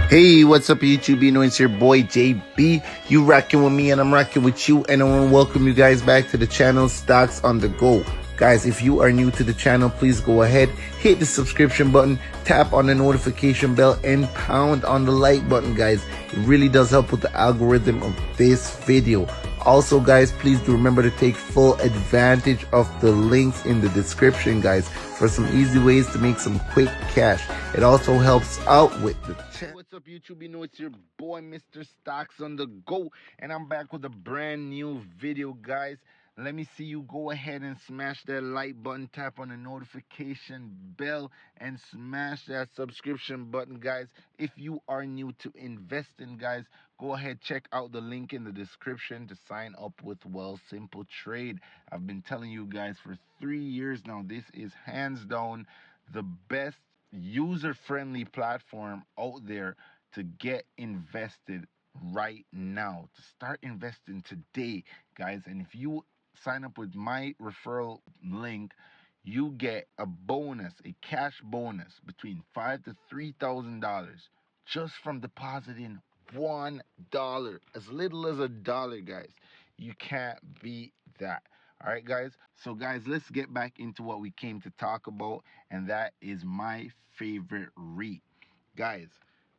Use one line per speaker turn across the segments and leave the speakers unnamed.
Hey, what's up, YouTube? You know, it's your boy JB. You rocking with me, and I'm rocking with you. And I want to welcome you guys back to the channel Stocks on the Go. Guys, if you are new to the channel, please go ahead, hit the subscription button, tap on the notification bell, and pound on the like button, guys. It really does help with the algorithm of this video. Also, guys, please do remember to take full advantage of the links in the description, guys, for some easy ways to make some quick cash. It also helps out with the channel. What's up, YouTube? You know, it's your boy, Mr. Stocks on the Go, and I'm back with a brand new video, guys. Let me see you go ahead and smash that like button, tap on the notification bell, and smash that subscription button, guys. If you are new to investing, guys, go ahead, check out the link in the description to sign up with Wealthsimple Trade. I've been telling you guys for 3 years now, this is hands down the best user-friendly platform out there to get invested right now, to start investing today, guys. And if you sign up with my referral link, you get a bonus, a cash bonus between $5,000 to $3,000 just from depositing $1, as little as $1, guys. You can't beat that. All right, guys. So, guys, let's get back into what we came to talk about, and that is my favorite REIT. Guys,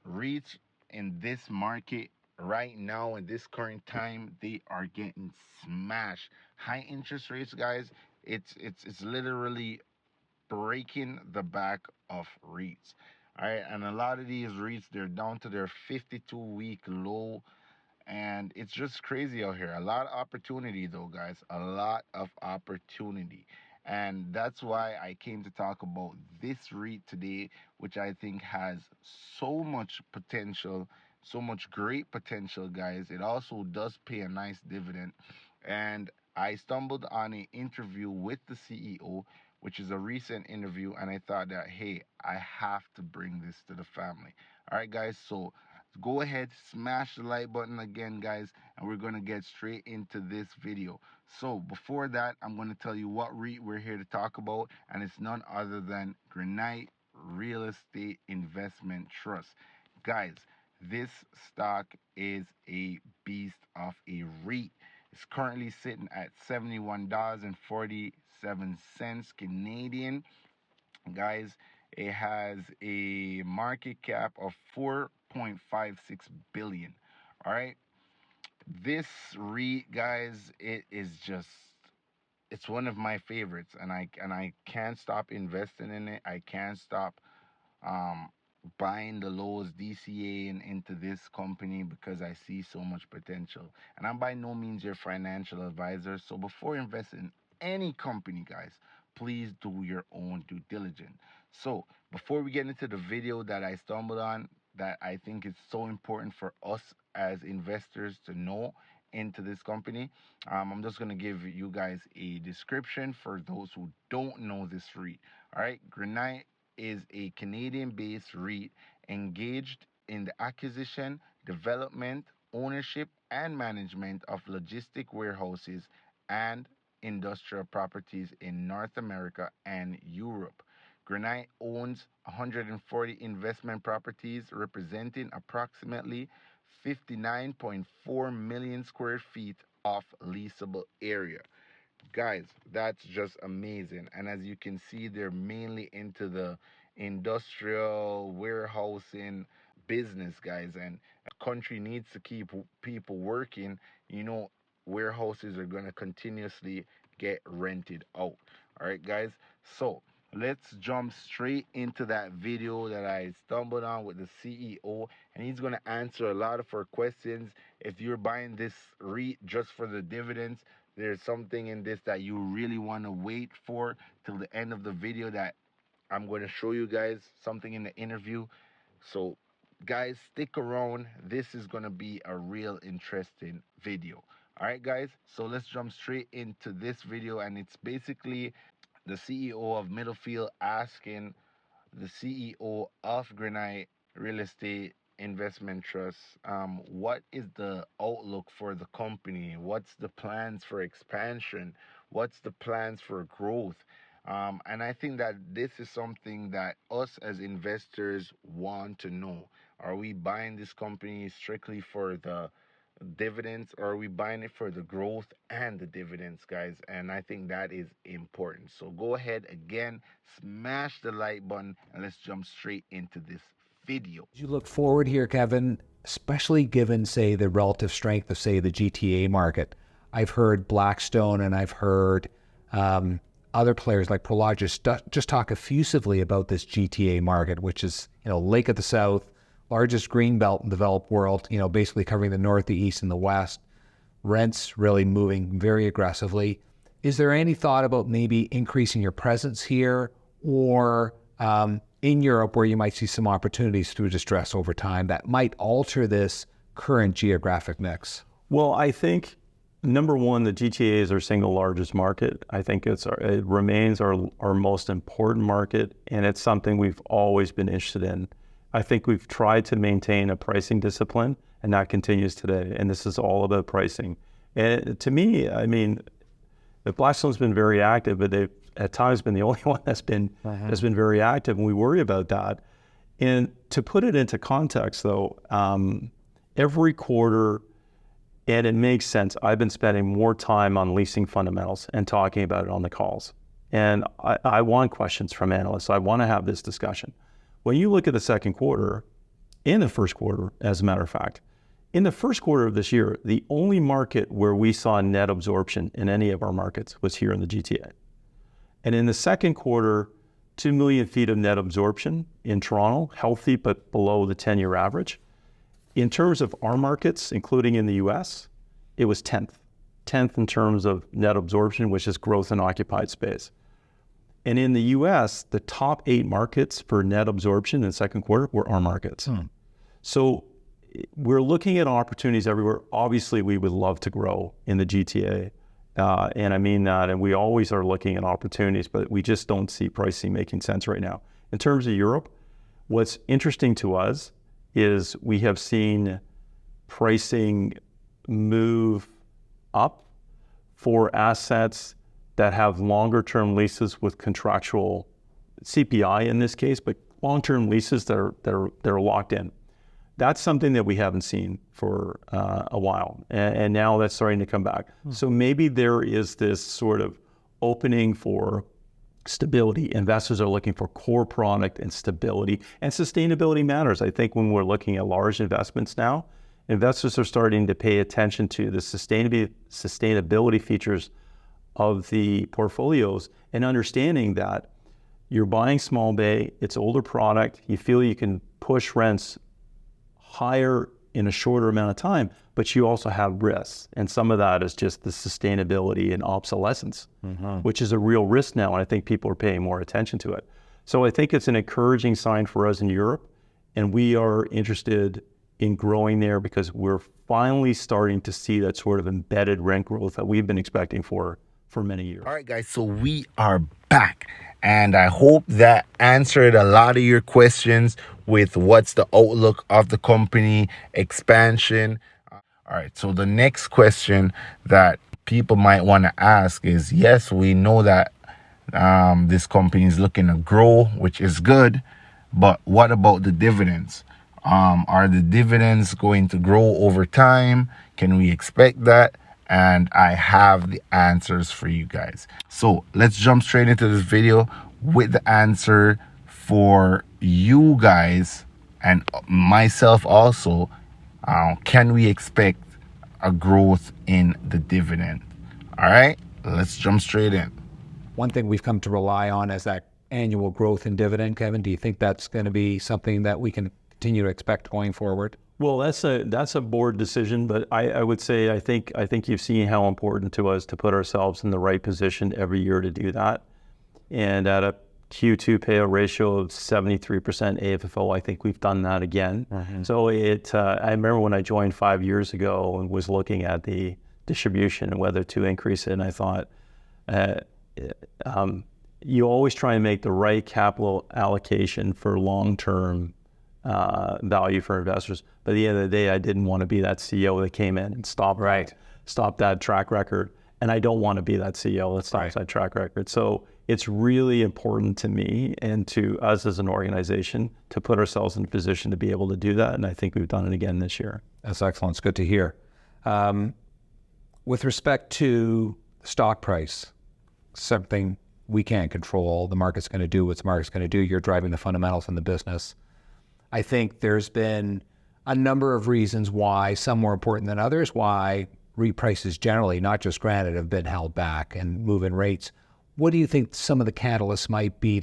REITs in this market right now, in this current time, they are getting smashed. High interest rates, guys. It's literally breaking the back of REITs. All right, and a lot of these REITs, they're down to their 52-week low, and it's just crazy out here. A lot of opportunity, though, guys. A lot of opportunity. And that's why I came to talk about this REIT today, which I think has so much potential, so much great potential, guys. It also does pay a nice dividend. And I stumbled on an interview with the CEO, which is a recent interview, and I thought that, hey, I have to bring this to the family. All right, guys. So go ahead, smash the like button again, guys, and we're going to get straight into this video. So before that, I'm going to tell you what REIT we're here to talk about, and it's none other than Reit Real Estate Investment Trust. Guys, this stock is a beast of a REIT. It's currently sitting at $71.47 Canadian. Guys, it has a market cap of 4.56 billion. All right. This REIT, guys, it is just, it's one of my favorites, and I can't stop investing in it. I can't stop um buying the lows, DCA, and into this company because I see so much potential. And I'm by no means your financial advisor, so before investing in any company, guys, please do your own due diligence. So before we get into the video that I stumbled on, that I think is so important for us as investors to know into this company, I'm just going to give you guys a description for those who don't know this REIT. All right, Granite is a Canadian-based REIT engaged in the acquisition, development, ownership, and management of logistic warehouses and industrial properties in North America and Europe. Granite owns 140 investment properties representing approximately 59.4 million square feet of leasable area. Guys, that's just amazing. And as you can see, they're mainly into the industrial warehousing business, guys. And a country needs to keep people working. You know, warehouses are going to continuously get rented out. All right, guys. So let's jump straight into that video that I stumbled on with the CEO, and he's going to answer a lot of our questions. If you're buying this REIT just for the dividends, there's something in this that you really want to wait for till the end of the video that I'm going to show you guys something in the interview. So guys, stick around. This is going to be a real interesting video. All right, guys, so let's jump straight into this video, and it's basically the CEO of Middlefield asking the CEO of Granite Real Estate Investment Trust, what is the outlook for the company? What's the plans for expansion? What's the plans for growth? And I think that this is something that us as investors want to know. Are we buying this company strictly for the dividends, or are we buying it for the growth and the dividends, guys? And I think that is important. So go ahead again, smash the like button, and let's jump straight into this video.
As you look forward here, Kevin, especially given, say, the relative strength of, say, the GTA market, I've heard Blackstone and I've heard other players like Prologis just talk effusively about this GTA market, which is, Lake of the South, largest green belt in the developed world, basically covering the north, the east, and the west. Rents really moving very aggressively. Is there any thought about maybe increasing your presence here, or in Europe, where you might see some opportunities through distress over time that might alter this current geographic mix?
Well, I think, number one, the GTA is our single largest market. I think it remains our most important market, and it's something we've always been interested in. I think we've tried to maintain a pricing discipline, and that continues today. And this is all about pricing. And to me, I mean, the Blackstone's been very active, but they've at times been the only one that's been very active, and we worry about that. And to put it into context, though, every quarter, and it makes sense, I've been spending more time on leasing fundamentals and talking about it on the calls. And I want questions from analysts. I want to have this discussion. When you look at the second quarter, in the first quarter, as a matter of fact, in the first quarter of this year, the only market where we saw net absorption in any of our markets was here in the GTA. And in the second quarter, 2 million feet of net absorption in Toronto, healthy but below the 10-year average. In terms of our markets, including in the US, it was 10th in terms of net absorption, which is growth in occupied space. And in the US, the top 8 markets for net absorption in the second quarter were our markets. So we're looking at opportunities everywhere. Obviously, we would love to grow in the GTA. And I mean that, and we always are looking at opportunities, but we just don't see pricing making sense right now. In terms of Europe, what's interesting to us is we have seen pricing move up for assets that have longer term leases with contractual CPI in this case, but long-term leases that are locked in. That's something that we haven't seen for a while, and now that's starting to come back. So maybe there is this sort of opening for stability. Investors are looking for core product and stability, and sustainability matters. I think when we're looking at large investments now, investors are starting to pay attention to the sustainability features of the portfolios, and understanding that you're buying small bay, it's older product, you feel you can push rents higher in a shorter amount of time, but you also have risks. And some of that is just the sustainability and obsolescence, which is a real risk now. And I think people are paying more attention to it. So I think it's an encouraging sign for us in Europe. And we are interested in growing there because we're finally starting to see that sort of embedded rent growth that we've been expecting for many years.
All right, guys, so we are back, and I hope that answered a lot of your questions with what's the outlook of the company, expansion. All right, so the next question that people might want to ask is, yes, we know that this company is looking to grow, which is good, but what about the dividends? Are the dividends going to grow over time? Can we expect that? And I have the answers for you guys. So let's jump straight into this video with the answer for you guys and myself also. Can we expect a growth in the dividend? All right, let's jump straight in.
One thing we've come to rely on is that annual growth in dividend. Kevin, do you think that's going to be something that we can continue to expect going forward?
Well, that's a board decision, but I would say I think you've seen how important to us to put ourselves in the right position every year to do that. And at a Q2 payout ratio of 73% AFFO, I think we've done that again. So I remember when I joined 5 years ago and was looking at the distribution and whether to increase it, and I thought, you always try and make the right capital allocation for long-term value for investors. But at the end of the day, I didn't want to be that CEO that came in and stopped that track record. And I don't want to be that CEO that stops that track record. So it's really important to me and to us as an organization to put ourselves in a position to be able to do that. And I think we've done it again this year.
That's excellent. It's good to hear. With respect to stock price, something we can't control. The market's going to do what the market's going to do. You're driving the fundamentals in the business. I think there's been a number of reasons why, some more important than others, why REIT prices generally, not just Granite, have been held back and moving rates. What do you think some of the catalysts might be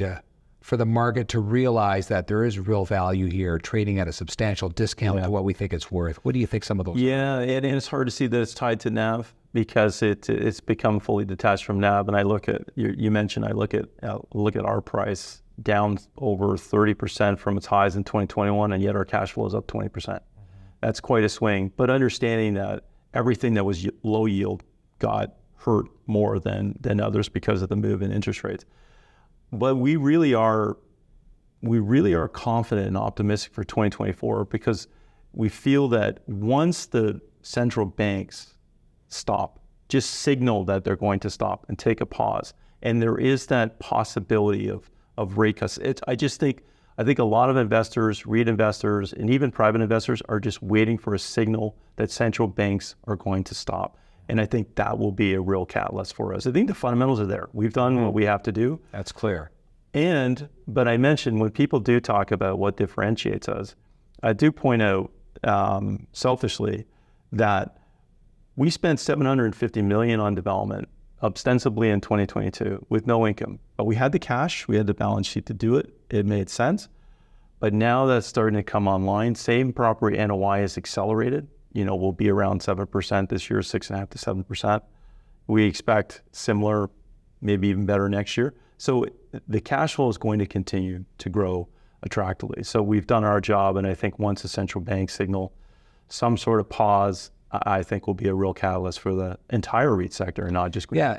for the market to realize that there is real value here, trading at a substantial discount to what we think it's worth? What do you think some of those
are? And it's hard to see that it's tied to NAV because it's become fully detached from NAV. And I look at, you mentioned, I look at our price down over 30% from its highs in 2021, and yet our cash flow is up 20%. That's quite a swing. But understanding that everything that was low yield got hurt more than others because of the move in interest rates. But we really are confident and optimistic for 2024 because we feel that once the central banks stop, just signal that they're going to stop and take a pause, and there is that possibility of rate cuts. I think a lot of investors, REIT investors, and even private investors are just waiting for a signal that central banks are going to stop. And I think that will be a real catalyst for us. I think the fundamentals are there. We've done what we have to do.
That's clear.
But I mentioned when people do talk about what differentiates us, I do point out selfishly that we spent $750 million on development ostensibly in 2022 with no income. But we had the cash, we had the balance sheet to do it. It made sense. But now that's starting to come online. Same property NOI is accelerated. We'll be around 7% this year, 6.5% to 7%. We expect similar, maybe even better next year. So the cash flow is going to continue to grow attractively. So we've done our job, and I think once the central bank signal some sort of pause, I think will be a real catalyst for the entire REIT sector and not just.
Yeah.